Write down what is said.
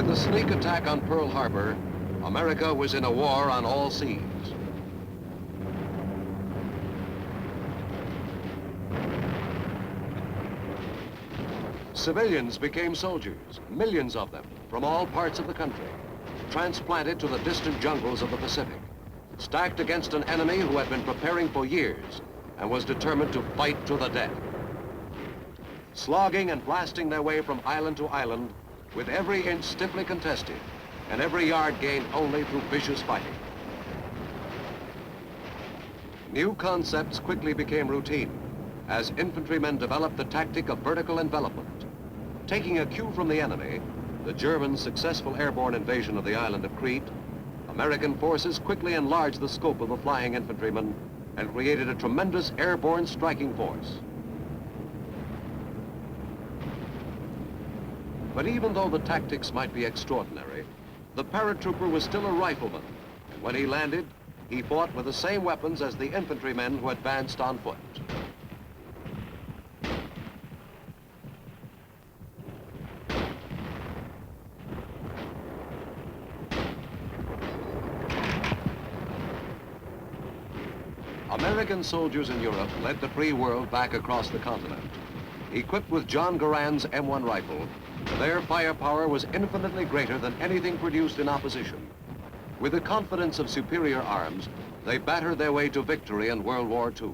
With the sneak attack on Pearl Harbor, America was in a war on all seas. Civilians became soldiers, millions of them, from all parts of the country, transplanted to the distant jungles of the Pacific, stacked against an enemy who had been preparing for years and was determined to fight to the death. Slogging and blasting their way from island to island, with every inch stiffly contested and every yard gained only through vicious fighting. New concepts quickly became routine as infantrymen developed the tactic of vertical envelopment. Taking a cue from the enemy, the Germans' successful airborne invasion of the island of Crete, American forces quickly enlarged the scope of the flying infantrymen and created a tremendous airborne striking force. But even though the tactics might be extraordinary, the paratrooper was still a rifleman, and when he landed, he fought with the same weapons as the infantrymen who advanced on foot. American soldiers in Europe led the free world back across the continent. Equipped with John Garand's M1 rifle, their firepower was infinitely greater than anything produced in opposition. With the confidence of superior arms, they battered their way to victory in World War II.